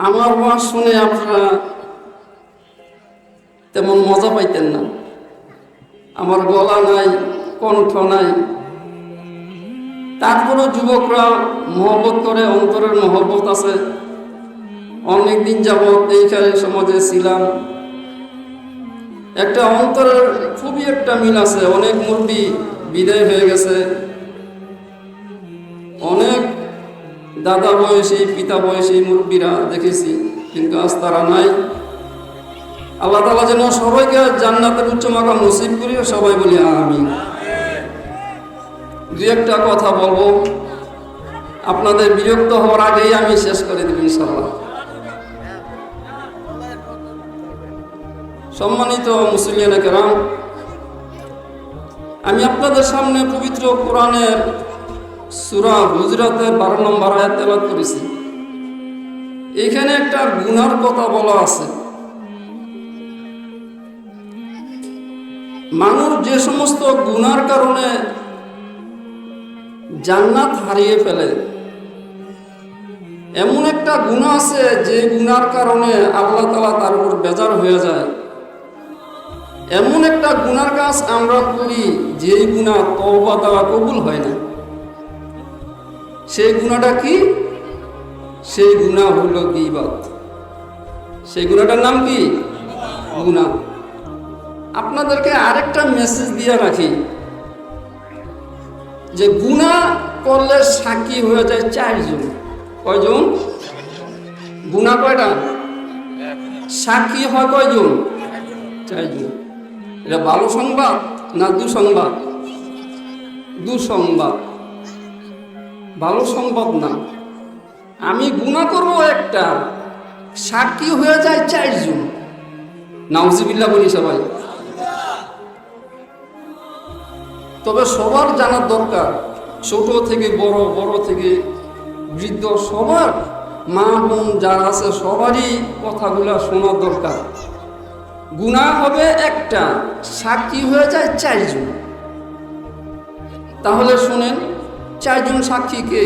আমার ওয়াজ শুনে আপনারা তেমন মজা পাইতেন না। আমার গলা নাই, কণ্ঠ নাই, তারপরও যুবকরা মহব্বত করে, অন্তরের মহব্বত আছে। অনেকদিন যাবৎ এইখানে সমাজে ছিলাম, একটা অন্তরের খুবই একটা মিল আছে। অনেক মুরব্বী বিদায় হয়ে গেছে, অনেক দাদা বয়সী, পিতা বয়সী মুরব্বীরা দেখেছি, কিন্তু আজ তারা নাই। আল্লাহ তাআলা যেন সবাইকে জান্নাতের উচ্চ মাকাম নসিব করিও, সবাই বলি আমিন। দুই একটা কথা বলবো, আপনাদের বিরক্ত হওয়ার আগেই আমি শেষ করে দেব ইনশাআল্লাহ। সম্মানিত মুসলিয়ানে কেরাম, আমি আপনাদের সামনে পবিত্র কোরআনের সূরা হুজরাতের 12 নম্বর আয়াত তেলাওয়াত করেছি। এখানে একটা গুনার কথা বলা আছে। মানুষ যে সমস্ত গুনার কারণে জান্নাত হারিয়ে ফেলে, এমন একটা গুনাহ আছে যে গুনার কারণে আল্লাহ তাআলা তার উপর বেজার হয়ে যায়। এমন একটা গুনার কাজ আমরা করি যে গুনাহ তওবা দ্বারা কবুল হয় না। সেই গুনাহটা কি? সেই গুনাহ হলো গীবত। সেই গুনাহটার নাম কি? গুনাহ। আপনাদেরকে আরেকটা মেসেজ দিয়ে রাখি যে গুনাহ করলে সাক্ষী হয়ে যায় 4 জন। কয়জন? গুনাহ কয়টা? সাক্ষী হয় কয়জন? 4 জন। এটা ভালো সংবাদ না দুঃসংবাদ? দুঃসংবাদ, ভালো সংবাদ না। আমি গুনাহ করবো একটা, সাক্ষী হয়ে যায় 4 জন। নাউজুবিল্লাহ বলি সবাই। তবে সবার জানার দরকার, ছোট থেকে বড়, বড় থেকে বৃদ্ধ, সবার মা বোন যারা আছে সবারই কথাগুলো শোনার দরকার। গুনাহ হবে একটা, সাক্ষী হয়ে যায় 4 জন। তাহলে শুনেন, 4 জন সাক্ষী কে?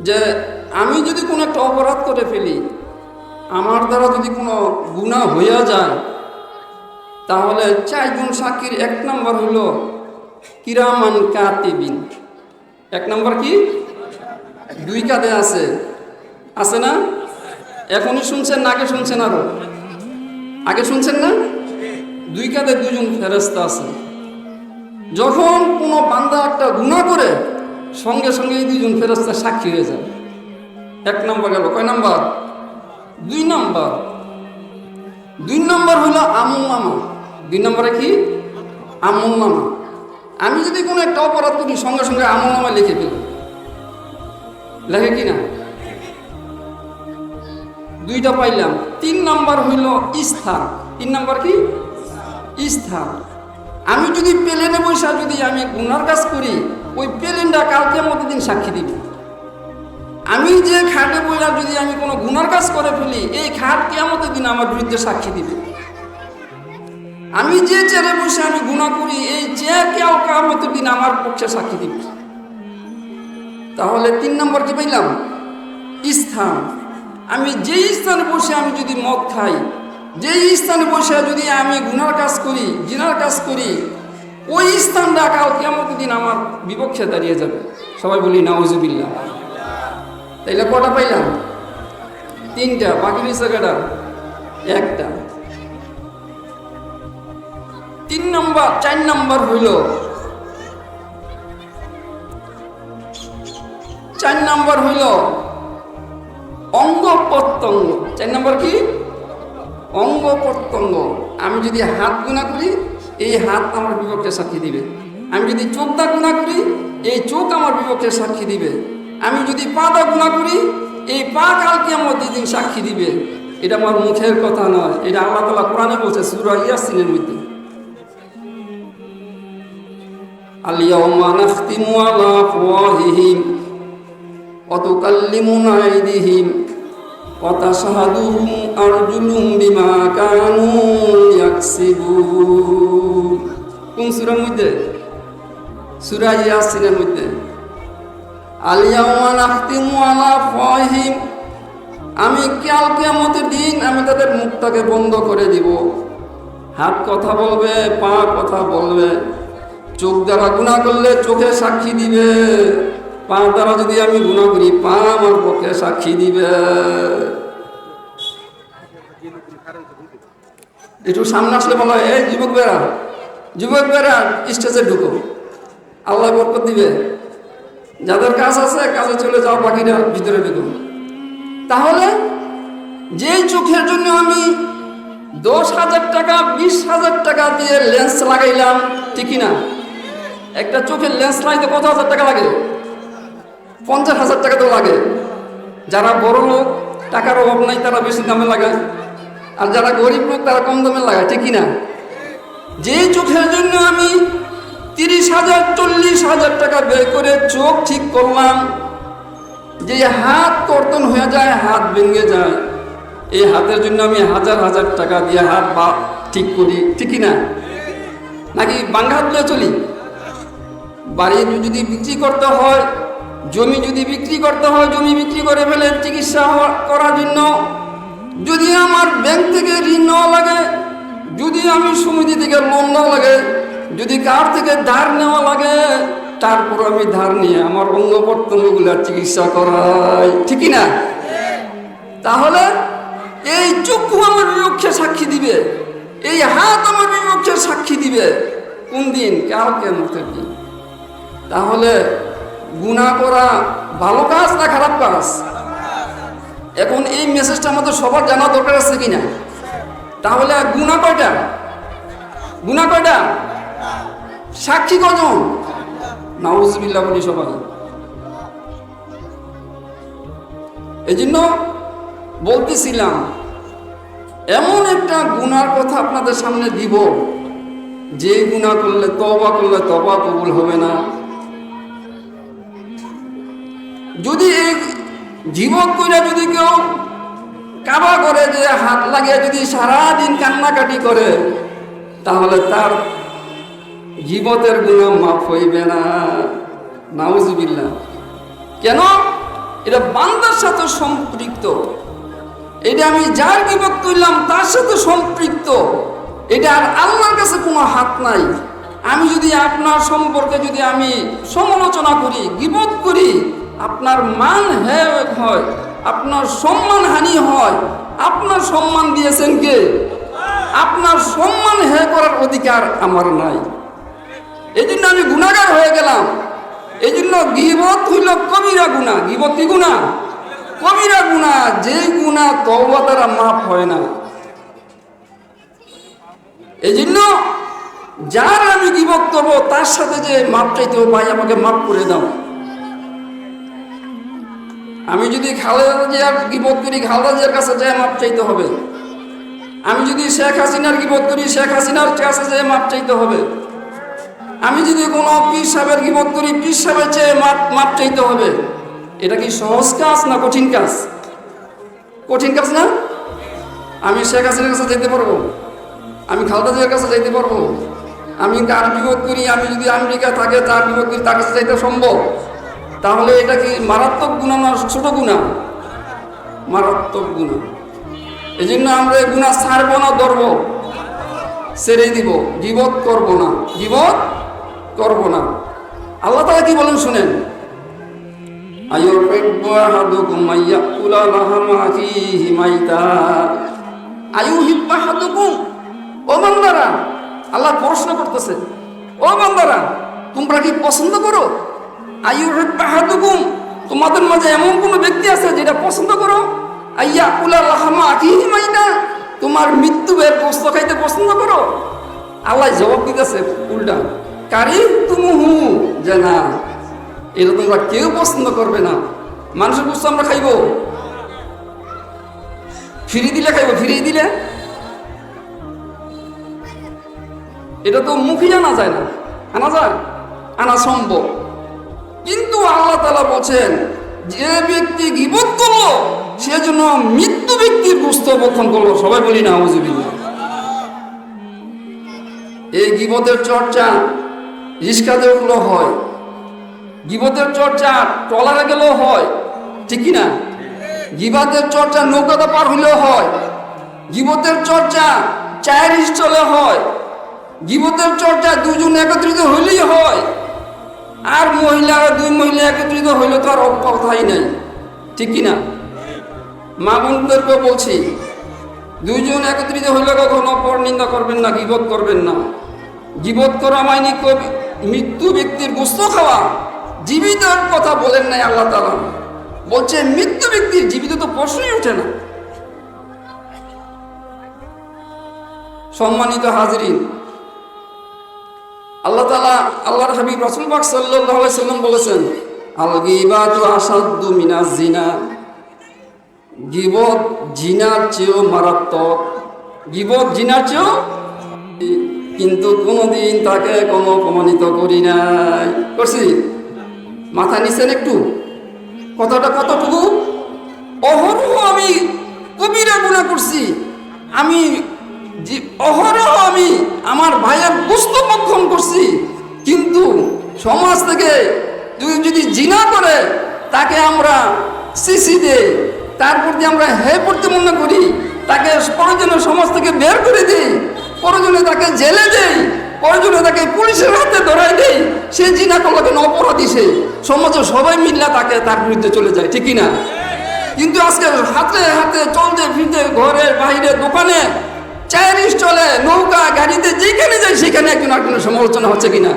যে আমি যদি কোনো একটা অপরাধ করে ফেলি, আমার দ্বারা যদি কোনো গুনাহ হইয়া যায়, তাহলে 4 জন সাক্ষীর 1 নম্বর হলো কিরামান কাতিবিন। 1 নম্বর কি? 2 কাঁধে আছে, আছে না? এখনই শুনছেন না আগে শুনছেন? আরো আগে শুনছেন না? 2 কাঁধে 2 জন ফেরেশতা আছে। যখন কোনো বান্দা একটা গুনাহ করে, সঙ্গে সঙ্গে এই 2 জন ফেরেশতা সাক্ষী হয়ে যায়। 1 নম্বর গেল। কয় নম্বর? 2 নম্বর। 2 নম্বর হলো আমলনামা। 2 নম্বরে কি? আমলনামা। আমি যদি কোনো একটা অপরাধ করি, সঙ্গে সঙ্গে আমলনামা লিখে ফেলি, লেখে কি না? 2টা পাইলাম। 3 নম্বর হইল স্থান। 3 নম্বর কি? স্থান। আমি যদি প্লেনে বসে যদি আমি গুনার কাজ করি, ওই প্লেনটা কাল কিয়ামতের দিন সাক্ষী দিবে। আমি যে খাটে বইলা যদি আমি কোনো গুনার কাজ করে ফেলি, এই খাট কিয়ামতের দিন আমার বিরুদ্ধে সাক্ষী দিবে। আমি যে চেয়ারে বসে আমি গুনাহ করি, এই চেয়ার কিয়ামতের দিন আমার পক্ষে সাক্ষী দিবে। তাহলে 3 নম্বর কি পাইলাম? স্থান। আমি যেই স্থানে বসে আমি যদি মদ খাই, যেই স্থানে বসে যদি আমি গুনার কাজ করি, জিনার কাজ করি, ওই স্থানটা কাল কিয়ামতের দিন আমার বিপক্ষে দাঁড়িয়ে যাবে। সবাই বলি নাউজুবিল্লাহ। তাইলে কটা পাইলাম? 3টা। বাকি রয়েছে কটা? 1টা। 3 নম্বর। 4 নম্বর হইল, 4 নম্বর হইল অঙ্গ প্রত্যঙ্গ। 4 নম্বর কি? অঙ্গ প্রত্যঙ্গ। আমি যদি হাত গুনাহ করি, এই হাত আমার বিপক্ষে সাক্ষী দিবে। আমি যদি চোখটা গুনাহ করি, এই চোখ আমার বিপক্ষে সাক্ষী দিবে। আমি যদি পাটা গুনাহ করি, এই পা কাল কিয়ামতের দিন সাক্ষী দিবে। এটা আমার মুখের কথা নয়, এটা আল্লাহ তাআলা কোরআনে বলছে সূরা ইয়াসিনের মধ্যে। আল ইয়াউমা নাখতিমু আলা আফওয়াহিহিম ওয়া তুকাল্লিমুনা আইদিহিম ওয়া তাশহাদু আরজুলুহুম বিমা কানু ইয়াকসিবুন। কোন সূরার মধ্যে? সূরা ইয়াসিনের মধ্যে। আলিয়াউমা নাখতিমু আলা আফওয়াহিম, আমি কাল কিয়ামতের দিন আমি তাদের মুখটাকে বন্ধ করে দিব। হাত কথা বলবে, পা কথা বলবে, চোখ দ্বারা গুনাহ করলে চোখে সাক্ষী দিবে, পা দ্বারা যদি আমি গুনাহ করি পা আমার পক্ষে সাক্ষী দিবে। একটু সামনে আসলে বলা হয়, এই যুবক বেড়া স্টেজে ঢুকো, আল্লাহ বরকত দিবে। যাদের কাজ আছে কাজে চলে যাও, বাকিরা ভিতরে ঢুকো। তাহলে যেই চোখের জন্য আমি 10,000 টাকা 20,000 টাকা দিয়ে লেন্স লাগাইলাম, ঠিকই না? একটা চোখের লেন্স লাগাইতে কত হাজার টাকা লাগে? 50,000 টাকা তো লাগে। যারা বড় লোক, টাকার অভাব নাই, তারা বেশি দামে লাগায়, আর যারা গরিব লোক তারা কম দামে লাগায়, ঠিকই না? যেই চোখের জন্য আমি 30,000 40,000 টাকা ব্যয় করে চোখ ঠিক করলাম, যে হাত কর্তন হয়ে যায়, হাত ভেঙে যায়, এই হাতের জন্য আমি হাজার হাজার টাকা দিয়ে হাত বা ঠিক করি, ঠিকই না? নাকি বাঙ্গা হাত দিয়ে চলি? বাড়ি যদি বিক্রি করতে হয়, জমি যদি বিক্রি করতে হয়, জমি বিক্রি করে ফেলে চিকিৎসা করার জন্য, যদি আমার ব্যাংক থেকে ঋণ নেওয়া লাগে, যদি আমি সমিতি থেকে লোন নেওয়া লাগে, যদি কার থেকে ধার নেওয়া লাগে, তারপর আমি ধার নিয়ে আমার অঙ্গ প্রত্যঙ্গগুলোর চিকিৎসা করাই, ঠিকই না? তাহলে এই চক্ষু আমার বিপক্ষে সাক্ষী দিবে, এই হাত আমার বিপক্ষে সাক্ষী দিবে কোন দিন? কাল কিয়ামতের দিন। তাহলে গুনাহ করা ভালো কাজ না খারাপ কাজ? এখন এই মেসেজটা আমাদের সবার জানা দরকার আছে কিনা? তাহলে গুনাহ কয়টা? সাক্ষী কজন? নাউজুবিল্লাহ বলি সবাই। এই জন্য বলতেছিলাম, এমন একটা গুনার কথা আপনাদের সামনে দিব, যে গুনাহ করলে তওবা কবুল হবে না। যদি এই জীবন কইরা যদি কেউ কাবা করে, যে হাত লাগিয়ে যদি সারাদিন কান্নাকাটি করে, তাহলে তার জীবতের গুনাহ মাফ হইবে না। নাউজুবিল্লাহ। কেন? এটা বান্দার সাথে সম্পৃক্ত, এটা আমি যার গীবত করলাম তার সাথে সম্পৃক্ত, এটা আর আল্লাহর কাছে কোনো হাত নাই। আমি যদি আপনার সম্পর্কে যদি আমি সমালোচনা করি, গীবত করি, আপনার মান হেয় হয়, আপনার সম্মান হানি হয়। আপনার সম্মান দিয়েছেন কে? আপনার সম্মান হেয় করার অধিকার আমার নাই। এই জন্য আমি গুনাহগার হয়ে গেলাম। এই জন্য গীবত হইল কবিরা গুনাহ। গীবত কি গুনাহ? কবিরা গুনাহ, যে গুনাহ তওবা দ্বারা মাফ হয় না। এই জন্য যার আমি গীবত করবো তার সাথে যে মাপ চাইতে হবে, ভাই আমাকে মাফ করে দাও। আমি যদি খালেদা জিয়ার গীবত করি, খালেদা জিয়ার কাছে যায় মাপ চাইতে হবে। আমি যদি শেখ হাসিনার গীবত করি, শেখ হাসিনার কাছে যায় মাপ চাইতে হবে। আমি যদি কোনো পীর সাহেবের গীবত করি, পীর সাহেবের চেয়ে মাপ চাইতে হবে। এটা কি সহজ কাজ না কঠিন কাজ? কঠিন কাজ না? আমি শেখ হাসিনার কাছে যেতে পারবো? আমি খালেদা জিয়ার কাছে যাইতে পারবো? আমি কার বিপদ করি, আমি যদি আমেরিকা থাকে তার বিপদ করি, তার কাছে যাইতে সম্ভব? তাহলে এটা কি মারাত্মক গুনাহ না ছোট গুনাহ? মারাত্মক গুনাহ। এই জন্য আমরা এই গুনাহ ছাড়বো না, ধরবো, ছেড়ে দিব, গীবত করবো না, গীবত করবো না। আল্লাহ তাআলা কি বলেন শুনেন, আইয়ুহিব্বু আহাদুকুম আইয়াকুলা লাহমা আখিহি মাইতা। আইয়ুহিব্বু আহাদুকুম, ও বান্দারা, আল্লাহ প্রশ্ন করতেছে, ও বান্দারা তোমরা কি পছন্দ করো? আইয়ুহিব্বু আহাদুকুম, তোমাদের মাঝে এমন কোন ব্যক্তি আছে যেটা পছন্দ করো? আইয়াকুলা লাহমা আখিহি মাইতা, তোমার মৃত্যু বের গোশত খাইতে পছন্দ করো? আল্লাহ জবাব দিতেছে উল্টা, কারি তুমুহু, যে না, এটা তোমরা কেউ পছন্দ করবে না। মানুষের গোশত আমরা খাইব? ফিরিয়ে দিলে খাইব? ফিরিয়ে দিলে এটা তো মুখে আনা যায় না। আনা যায়? আনা সম্ভব। কিন্তু আল্লাহ তাআলা বলছেন, যে ব্যক্তি গীবত করলো সে জন্য মৃত্যু ব্যক্তির গোশত ভক্ষণ করলো। সবাই বলি না আউযুবিল্লাহ। এই গীবতের চর্চা রিস্কাতে উঠলো হয়, গীবতের চর্চা ট্রলারে গেলেও হয়, ঠিক কি না? গীবতের চর্চা নৌকাতে পার হইলেও হয়, গীবতের চর্চা চায়ের স্টলে হয়, গীবতের চর্চা দুজন একত্রিত হইলেই হয়। আর মহিলারা দুই মহিলা একত্রিত হইলে তো আর কথাই নাই, ঠিক কি না? মা বোনদেরকে বলছি, দুইজন একত্রিত হইলে কখনো পর নিন্দা করবেন না, গীবত করবেন না। গীবত করা মানে মৃত্যু ব্যক্তির গোস্ত খাওয়া। জীবিতের কথা বলেন নাই আল্লাহ তাআলা, বলছে মৃত্যু ব্যক্তির, জীবিত তো প্রশ্নই ওঠে না। সম্মানিত হাজরিন, আল্লাহ তাআলা, আল্লাহর হাবিব রাসূল পাক সাল্লাল্লাহু আলাইহি সাল্লাম বলেছেন, আল গীবাতু আসাদ্দু মিনাজ জিনা। গীবত জিনার চেয়েও মারাত্মক, গীবত জিনার চেয়েও। কিন্তু কোনোদিন তাকে কোনো অপমানিত করি নাই। করছি? মাথা নিছেন একটু? কথাটা কতটুকু? অহরহ আমি কবিরা গুনাহ করছি, আমি অহরহ আমি আমার ভাইয়ের গোশত ভক্ষণ করছি, কিন্তু সমাজ থেকে যদি জিনা করে তাকে আমরা সিসি দেই, তার প্রতি আমরা হে পড়তে মনে করি, তাকে প্রয়োজনে সমাজ থেকে বের করে দিই, প্রয়োজনে তাকে জেলে দেই, প্রয়োজনে তাকে পুলিশের হাতে ধরাই দেই। সে জিনা করলে কেন অপরাধী, সে সমাজে সবাই মিল্লা তাকে তার বিরুদ্ধে চলে যায়, ঠিক না? কিন্তু আজকে হাতে হাতে চলতে ফিরতে, ঘরে বাইরে দোকানে চায়ের স্টলে নৌকা গাড়িতে যেখানে যায় সেখানে একজন আরেকজনের সমালোচনা হচ্ছে কিনা?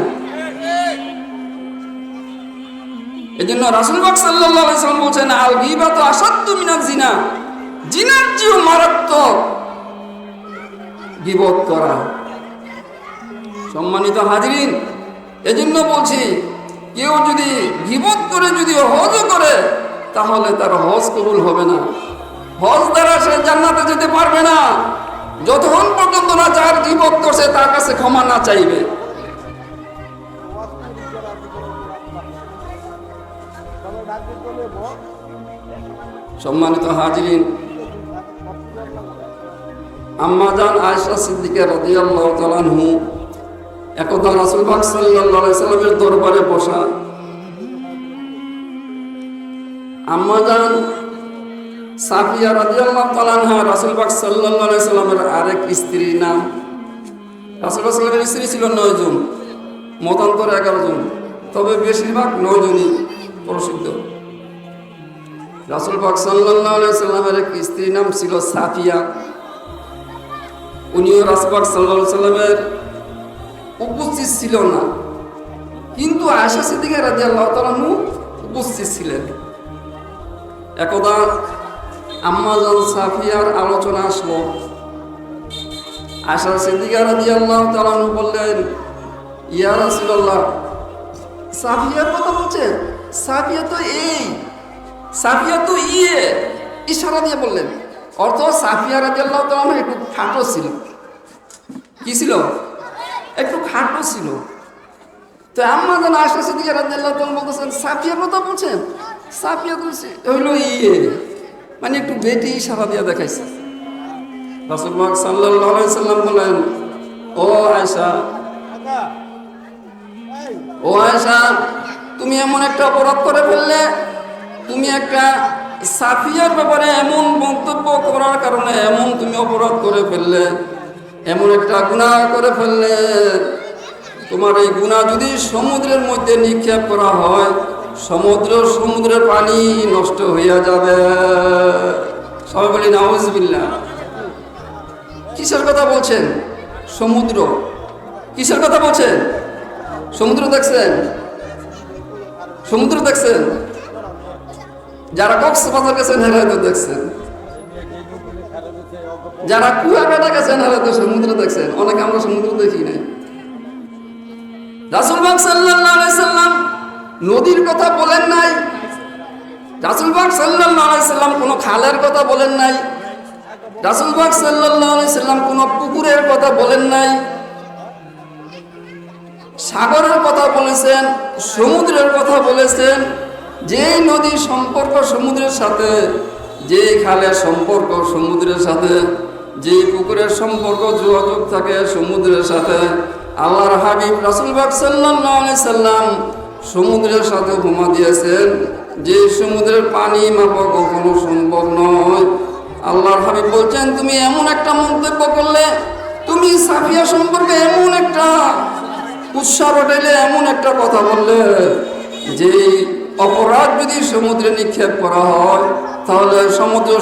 এই জন্য রাসূল পাক সাল্লাল্লাহু আলাইহি ওয়াসাল্লাম বলছেন, আল গীবাতু আসাদ্দু মিনাজ জিনা। জিনার চেয়েও মারাত্মক গীবত করা। সম্মানিত হাজরিন, এজন্য বলছি, কেউ যদি গীবত করে যদি হজ করে, তাহলে তার হজ কবুল হবে না। হজ দ্বারা সে জান্নাতে যেতে পারবে না যতক্ষণ পর্যন্ত না যার গীবত করছে তার কাছে ক্ষমা না চাইবে। সম্মানিত হাজরিন, আম্মা জান আয়েশা সিদ্দিকা রাদিয়াল্লাহু তাআলা আনহু একদা রাসূল পাক সাল্লাল্লাহু আলাইহি সাল্লামের দরবারে বসা। আম্মা জান সাফিয়া রাদিয়াল্লাহু তাআলা আনহা রাসূল পাক সাল্লাল্লাহু আলাইহি সাল্লামের আরেক স্ত্রীর নাম। রাসূল পাক সাল্লাল্লাহু আলাইহি স্ত্রী ছিল 9 জন, মতান্তরে 11 জন, তবে বেশিরভাগ 9 জনই প্রসিদ্ধ। রাসূল পাক সাল্লাল্লাহু আলাইহি সাল্লামের এক স্ত্রীর নাম ছিল সাফিয়া। উনিও রাসূল পাক সাল্লাল্লাহু আলাইহি সাল্লামের উপস্থিত ছিল না, কিন্তু আয়েশা সিদ্দিকা রাদিয়াল্লাহু তাআলা আনহা উপস্থিত ছিলেন। একদা আম্মা জান সাফিয়ার আলোচনা আসলো। আয়েশা সিদ্দিকা রাদিয়াল্লাহু তাআলা আনহা বললেন, ইয়া রাসূলুল্লাহ, সাফিয়ার কথা বলছেন? সাফিয়া তো এই, সাফিয়া তো ইশারা দিয়ে বললেন। অর্থ সাফিয়া রাদিয়াল্লাহু তাআলা আনহা একটু খাটো ছিল। কি ছিল? একটু খাটো ছিল। তো আম্মা জান আয়েশা সিদ্দিকা রাদিয়াল্লাহু তাআলা বলতেছেন, সাফিয়ার কথা বলছেন? সাফিয়া তো হইলো মানে একটু বেটি ইশারা দিয়ে দেখাইছে। রাসূল পাক সাল্লাল্লাহু আলাইহি সাল্লাম বলেন, ও আয়েশা, ও আয়েশা, তুমি এমন একটা অপরাধ করে ফেললে, তুমি একটা সাফিয়ার ব্যাপারে এমন মন্তব্য করার কারণে এমন তুমি অপরাধ করে ফেললে, এমন একটা গুনাহ করে ফেললে, তোমার এই গুনাহ যদি সমুদ্রের মধ্যে নিক্ষেপ করা হয়, সমুদ্রের পানি নষ্ট হইয়া যাবে। সবাই বলি নাউজুবিল্লাহ। কিসের কথা বলছেন? সমুদ্র। কিসের কথা বলছেন? সমুদ্র দেখছেন? সমুদ্র দেখছেন? যারা কক্সবাজার গেছেন হেরা হয়তো দেখছেন, যারা কুয়াকাটা গেছেন হেরা তো সমুদ্র দেখছেন। অনেকে আমরা সমুদ্র দেখি নাই। রাসূল পাক সাল্লাল্লাহু আলাইহি সাল্লাম নদীর কথা বলেন নাই, রাসূল পাক সাল্লাল্লাহু আলাইহি সাল্লাম কোনো খালের কথা বলেন নাই, রাসূল পাক সাল্লাল্লাহু আলাইহি সাল্লাম কোনো পুকুরের কথা বলেন নাই। সাগরের কথা বলেছেন, সমুদ্রের কথা বলেছেন। যে নদীর সম্পর্ক সমুদ্রের সাথে, যে খালের সম্পর্ক সমুদ্রের সাথে, যে পুকুরের সম্পর্ক যোগাযোগ থাকে সমুদ্রের সাথে, আল্লাহর হাবিব রাসূল পাক সাল্লাল্লাহু আলাইহি সাল্লাম সমুদ্রের সাথে উপমা দিয়েছেন, যে সমুদ্রের পানি মাপা কখনো সম্ভব নয়। আল্লাহর হাবিব বলছেন, তুমি এমন একটা মন্তব্য করলে, তুমি সাফিয়া সম্পর্কে এমন একটা উৎসাহ রটাইলে, এমন একটা কথা বললে, যে অপরাধ যদি সমুদ্রে নিক্ষেপ করা হয় তাহলে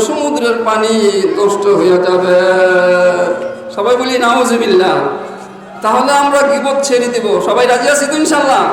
সমুদ্রের পানি নষ্ট হয়ে যাবে। সবাই বলি নাউজুবিল্লাহ। তাহলে আমরা গীবত ছেড়ে দিব। সবাই রাজি আছি তো ইনশাল্লাহ?